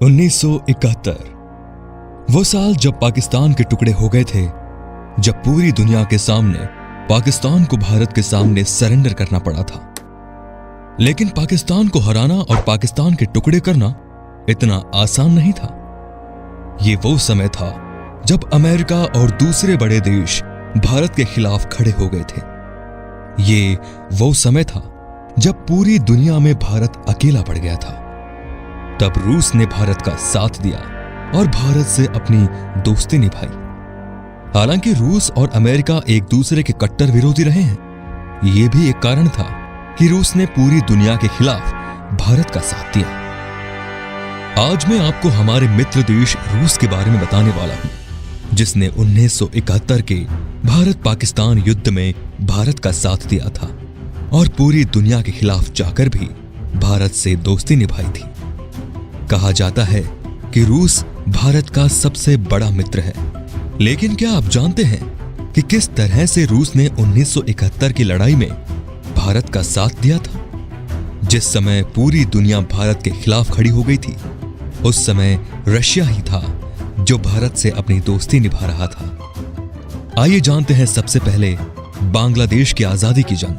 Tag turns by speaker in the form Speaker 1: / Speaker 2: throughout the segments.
Speaker 1: 1971 वो साल जब पाकिस्तान के टुकड़े हो गए थे, जब पूरी दुनिया के सामने पाकिस्तान को भारत के सामने सरेंडर करना पड़ा था। लेकिन पाकिस्तान को हराना और पाकिस्तान के टुकड़े करना इतना आसान नहीं था। ये वो समय था जब अमेरिका और दूसरे बड़े देश भारत के खिलाफ खड़े हो गए थे। ये वो समय था जब पूरी दुनिया में भारत अकेला पड़ गया था। तब रूस ने भारत का साथ दिया और भारत से अपनी दोस्ती निभाई। हालांकि रूस और अमेरिका एक दूसरे के कट्टर विरोधी रहे हैं, ये भी एक कारण था कि रूस ने पूरी दुनिया के खिलाफ भारत का साथ दिया। आज मैं आपको हमारे मित्र देश रूस के बारे में बताने वाला हूं, जिसने 1971 के भारत पाकिस्तान युद्ध में भारत का साथ दिया था और पूरी दुनिया के खिलाफ जाकर भी भारत से दोस्ती निभाई थी। कहा जाता है कि रूस भारत का सबसे बड़ा मित्र है। लेकिन क्या आप जानते हैं कि किस तरह से रूस ने 1971 की लड़ाई में भारत का साथ दिया था? जिस समय पूरी दुनिया भारत के खिलाफ खड़ी हो गई थी, उस समय रशिया ही था जो भारत से अपनी दोस्ती निभा रहा था। आइए जानते हैं सबसे पहले बांग्लादेश की आजादी की जंग।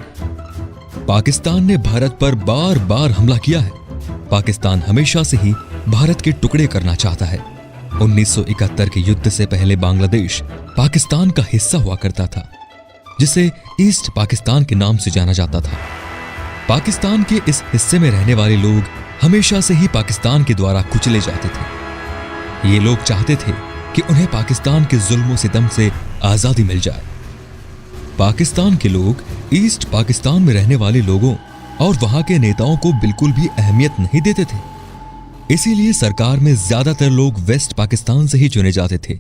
Speaker 1: पाकिस्तान ने भारत पर बार बार हमला किया है। पाकिस्तान हमेशा से ही भारत के टुकड़े करना चाहता है। 1971 के युद्ध से पहले बांग्लादेश पाकिस्तान का हिस्सा हुआ करता था, जिसे ईस्ट पाकिस्तान के नाम से जाना जाता था। पाकिस्तान के इस हिस्से में रहने वाले लोग हमेशा से ही पाकिस्तान के द्वारा कुचले जाते थे। ये लोग चाहते थे कि उन्हें पाकिस्तान के जुल्मों सितम से आजादी मिल जाए। पाकिस्तान के लोग ईस्ट पाकिस्तान में रहने वाले लोगों और वहां के नेताओं को बिल्कुल भी अहमियत नहीं देते थे। इसीलिए सरकार में ज्यादातर लोग वेस्ट पाकिस्तान से ही चुने जाते थे,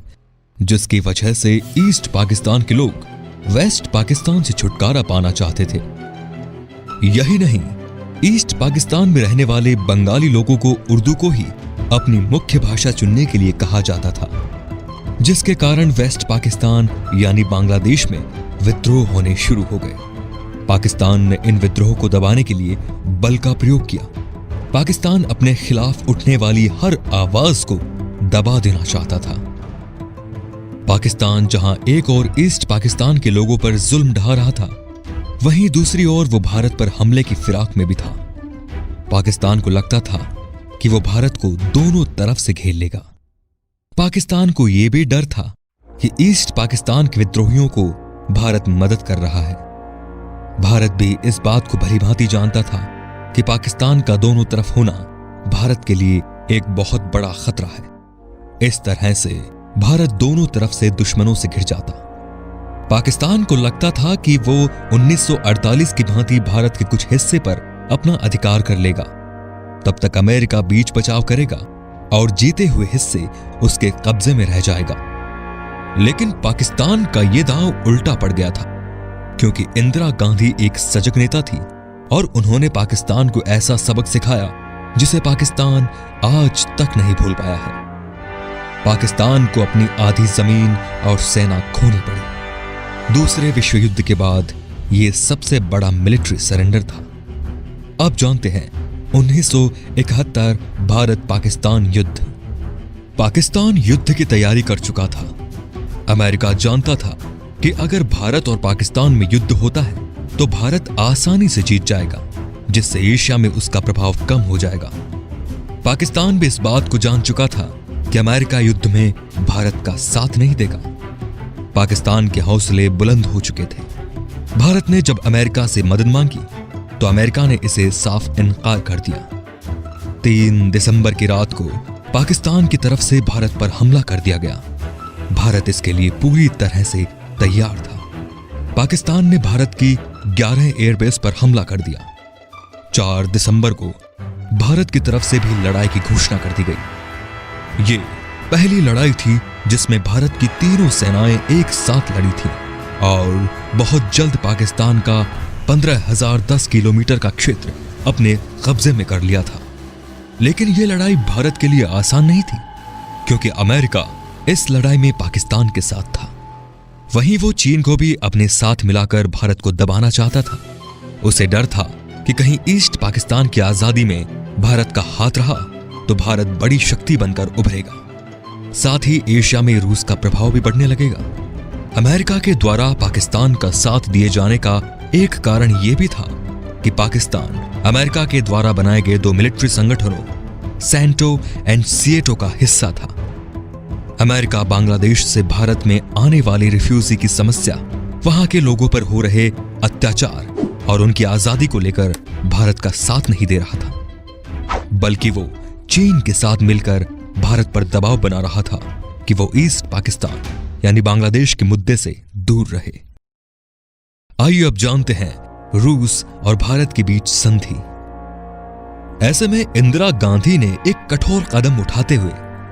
Speaker 1: जिसकी वजह से ईस्ट पाकिस्तान के लोग वेस्ट पाकिस्तान से छुटकारा पाना चाहते थे। यही नहीं, ईस्ट पाकिस्तान में रहने वाले बंगाली लोगों को उर्दू को ही अपनी मुख्य भाषा चुनने के लिए कहा जाता था, जिसके कारण वेस्ट पाकिस्तान यानी बांग्लादेश में विद्रोह होने शुरू हो गए। पाकिस्तान ने इन विद्रोह को दबाने के लिए बल का प्रयोग किया। पाकिस्तान अपने खिलाफ उठने वाली हर आवाज को दबा देना चाहता था। पाकिस्तान जहां एक ओर ईस्ट पाकिस्तान के लोगों पर जुल्म ढा रहा था, वहीं दूसरी ओर वो भारत पर हमले की फिराक में भी था। पाकिस्तान को लगता था कि वो भारत को दोनों तरफ से घेर लेगा। पाकिस्तान को यह भी डर था कि ईस्ट पाकिस्तान के विद्रोहियों को भारत मदद कर रहा है। भारत भी इस बात को भलीभांति जानता था कि पाकिस्तान का दोनों तरफ होना भारत के लिए एक बहुत बड़ा खतरा है। इस तरह से भारत दोनों तरफ से दुश्मनों से घिर जाता। पाकिस्तान को लगता था कि वो 1948 की भांति भारत के कुछ हिस्से पर अपना अधिकार कर लेगा। तब तक अमेरिका बीच बचाव करेगा और जीते हुए हिस्से उसके कब्जे में रह जाएगा। लेकिन पाकिस्तान का यह दांव उल्टा पड़ गया था, क्योंकि इंदिरा गांधी एक सजग नेता थी और उन्होंने पाकिस्तान को ऐसा सबक सिखाया जिसे पाकिस्तान आज तक नहीं भूल पाया है। पाकिस्तान को अपनी आधी जमीन और सेना खोनी पड़ी। दूसरे विश्व युद्ध के बाद यह सबसे बड़ा मिलिट्री सरेंडर था। अब जानते हैं 1971 भारत पाकिस्तान युद्ध। पाकिस्तान युद्ध की तैयारी कर चुका था। अमेरिका जानता था कि अगर भारत और पाकिस्तान में युद्ध होता है तो भारत आसानी से जीत जाएगा, जिससे एशिया में उसका प्रभाव कम हो जाएगा। पाकिस्तान भी इस बात को जान चुका था कि अमेरिका युद्ध में भारत का साथ नहीं देगा। पाकिस्तान के हौसले बुलंद हो चुके थे। भारत ने जब अमेरिका से मदद मांगी तो अमेरिका ने इसे साफ इनकार कर दिया। 3 दिसंबर की रात को पाकिस्तान की तरफ से भारत पर हमला कर दिया गया। भारत इसके लिए पूरी तरह से तैयार था। पाकिस्तान ने भारत की 11 एयरबेस पर हमला कर दिया। 4 दिसंबर को भारत की तरफ से भी लड़ाई की घोषणा कर दी गई। ये पहली लड़ाई थी जिसमें भारत की तीनों सेनाएं एक साथ लड़ी थी और बहुत जल्द पाकिस्तान का 15,010 किलोमीटर का क्षेत्र अपने कब्जे में कर लिया था। लेकिन यह लड़ाई भारत के लिए आसान नहीं थी, क्योंकि अमेरिका इस लड़ाई में पाकिस्तान के साथ था। वहीं वो चीन को भी अपने साथ मिलाकर भारत को दबाना चाहता था। उसे डर था कि कहीं ईस्ट पाकिस्तान की आजादी में भारत का हाथ रहा तो भारत बड़ी शक्ति बनकर उभरेगा। साथ ही एशिया में रूस का प्रभाव भी बढ़ने लगेगा। अमेरिका के द्वारा पाकिस्तान का साथ दिए जाने का एक कारण यह भी था कि पाकिस्तान अमेरिका के द्वारा बनाए गए 2 मिलिट्री संगठनों सैंटो एंड सिएटो का हिस्सा था। अमेरिका बांग्लादेश से भारत में आने वाली रिफ्यूजी की समस्या, वहां के लोगों पर हो रहे अत्याचार और उनकी आजादी को लेकर भारत का साथ नहीं दे रहा था, बल्कि वो चीन के साथ मिलकर भारत पर दबाव बना रहा था कि वो ईस्ट पाकिस्तान यानी बांग्लादेश के मुद्दे से दूर रहे। आइए अब जानते हैं रूस और भारत के बीच संधि। ऐसे में इंदिरा गांधी ने एक कठोर कदम उठाते हुए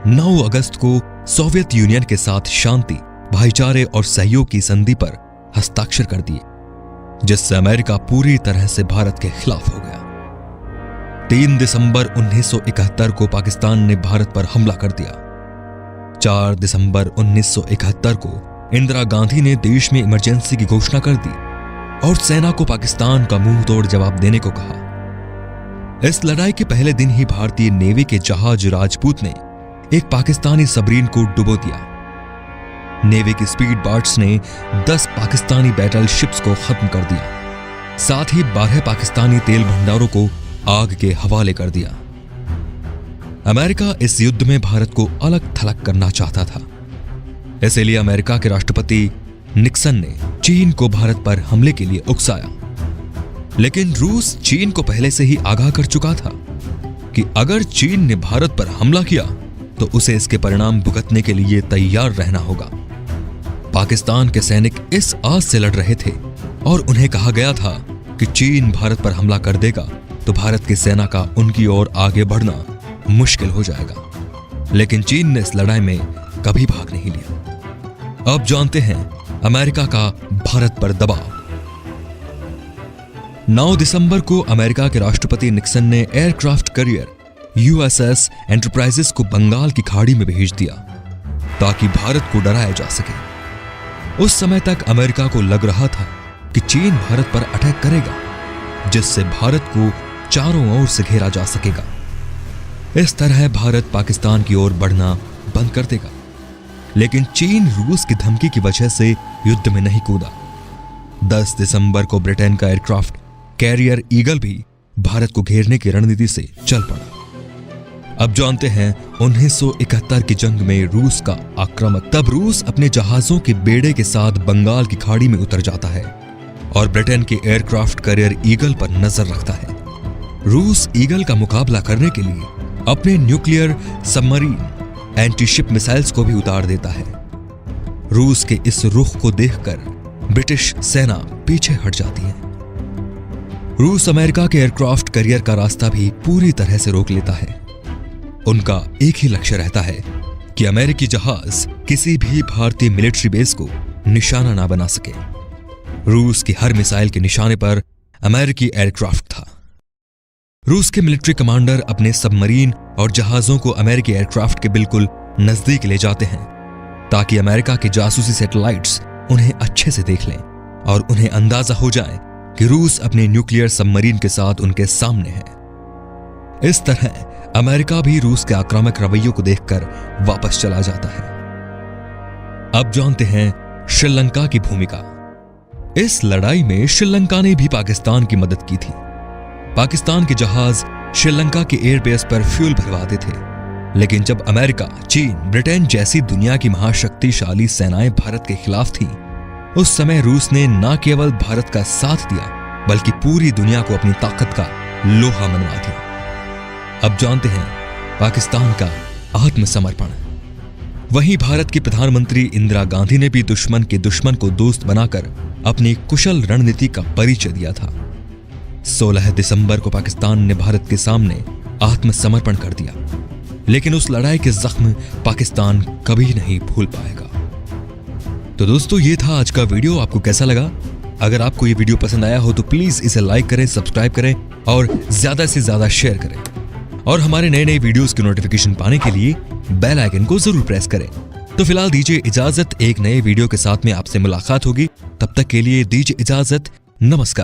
Speaker 1: 9 अगस्त को सोवियत यूनियन के साथ शांति, भाईचारे और सहयोग की संधि पर हस्ताक्षर कर दिए, जिससे अमेरिका पूरी तरह से भारत के खिलाफ हो गया। 3 दिसंबर 1971 को पाकिस्तान ने भारत पर हमला कर दिया। 4 दिसंबर 1971 को इंदिरा गांधी ने देश में इमरजेंसी की घोषणा कर दी और सेना को पाकिस्तान का मुंह तोड़ जवाब देने को कहा। इस लड़ाई के पहले दिन ही भारतीय नेवी के जहाज राजपूत ने एक पाकिस्तानी सबमरीन को डुबो दिया। नेवी की स्पीड बोट्स ने 10 पाकिस्तानी बैटल शिप्स को खत्म कर दिया। साथ ही 12 पाकिस्तानी तेल भंडारों को आग के हवाले कर दिया। अमेरिका इस युद्ध में भारत को अलग थलग करना चाहता था। इसलिए अमेरिका के राष्ट्रपति निक्सन ने चीन को भारत पर हमले के लिए उकसाया। लेकिन रूस चीन को पहले से ही आगाह कर चुका था कि अगर चीन ने भारत पर हमला किया तो उसे इसके परिणाम भुगतने के लिए तैयार रहना होगा। पाकिस्तान के सैनिक इस आस से लड़ रहे थे और उन्हें कहा गया था कि चीन भारत पर हमला कर देगा तो भारत की सेना का उनकी ओर आगे बढ़ना मुश्किल हो जाएगा। लेकिन चीन ने इस लड़ाई में कभी भाग नहीं लिया। अब जानते हैं अमेरिका का भारत पर दबाव। 9 दिसंबर को अमेरिका के राष्ट्रपति निक्सन ने एयरक्राफ्ट कैरियर यूएसएस एंटरप्राइजेस को बंगाल की खाड़ी में भेज दिया ताकि भारत को डराया जा सके। उस समय तक अमेरिका को लग रहा था कि चीन भारत पर अटैक करेगा, जिससे भारत को चारों ओर से घेरा जा सकेगा। इस तरह भारत पाकिस्तान की ओर बढ़ना बंद कर देगा। लेकिन चीन रूस की धमकी की वजह से युद्ध में नहीं कूदा। 10 दिसंबर को ब्रिटेन का एयरक्राफ्ट कैरियर ईगल भी भारत को घेरने की रणनीति से चल पड़ा। अब जानते हैं 1971 की जंग में रूस का आक्रामक। तब रूस अपने जहाजों के बेड़े के साथ बंगाल की खाड़ी में उतर जाता है और ब्रिटेन के एयरक्राफ्ट कैरियर ईगल पर नजर रखता है। रूस ईगल का मुकाबला करने के लिए अपने nuclear submarine anti ship missiles को भी उतार देता है। रूस के इस रुख को देखकर ब्रिटिश सेना पीछे हट जाती है। रूस अमेरिका के एयरक्राफ्ट कैरियर का रास्ता भी पूरी तरह से रोक लेता है। उनका एक ही लक्ष्य रहता है कि अमेरिकी जहाज किसी भी भारतीय मिलिट्री बेस को निशाना ना बना सके। रूस की हर मिसाइल के निशाने पर अमेरिकी एयरक्राफ्ट था। रूस के मिलिट्री कमांडर अपने सबमरीन और जहाजों को अमेरिकी एयरक्राफ्ट के बिल्कुल नजदीक ले जाते हैं ताकि अमेरिका के जासूसी सैटेलाइट्स उन्हें अच्छे से देख लें और उन्हें अंदाजा हो जाए कि रूस अपने न्यूक्लियर सबमरीन के साथ उनके सामने है। इस तरह अमेरिका भी रूस के आक्रामक रवैयों को देखकर वापस चला जाता है। अब जानते हैं श्रीलंका की भूमिका। इस लड़ाई में श्रीलंका ने भी पाकिस्तान की मदद की थी। पाकिस्तान के जहाज श्रीलंका के एयरबेस पर फ्यूल भरवाते थे। लेकिन जब अमेरिका, चीन, ब्रिटेन जैसी दुनिया की महाशक्तिशाली सेनाएं भारत के खिलाफ थीं, उस समय रूस ने न केवल भारत का साथ दिया बल्कि पूरी दुनिया को अपनी ताकत का लोहा मनवा दिया। अब जानते हैं पाकिस्तान का आत्मसमर्पण। वहीं भारत की प्रधानमंत्री इंदिरा गांधी ने भी दुश्मन के दुश्मन को दोस्त बनाकर अपनी कुशल रणनीति का परिचय दिया था। 16 दिसंबर को पाकिस्तान ने भारत के सामने आत्मसमर्पण कर दिया, लेकिन उस लड़ाई के जख्म पाकिस्तान कभी नहीं भूल पाएगा। तो दोस्तों, ये था आज का वीडियो। आपको कैसा लगा? अगर आपको ये वीडियो पसंद आया हो तो प्लीज इसे लाइक करें, सब्सक्राइब करें और ज्यादा से ज्यादा शेयर करें। और हमारे नए नए वीडियोस की नोटिफिकेशन पाने के लिए बेल आइकन को जरूर प्रेस करें। तो फिलहाल दीजिए इजाजत, एक नए वीडियो के साथ में आपसे मुलाकात होगी। तब तक के लिए दीजिए इजाजत, नमस्कार।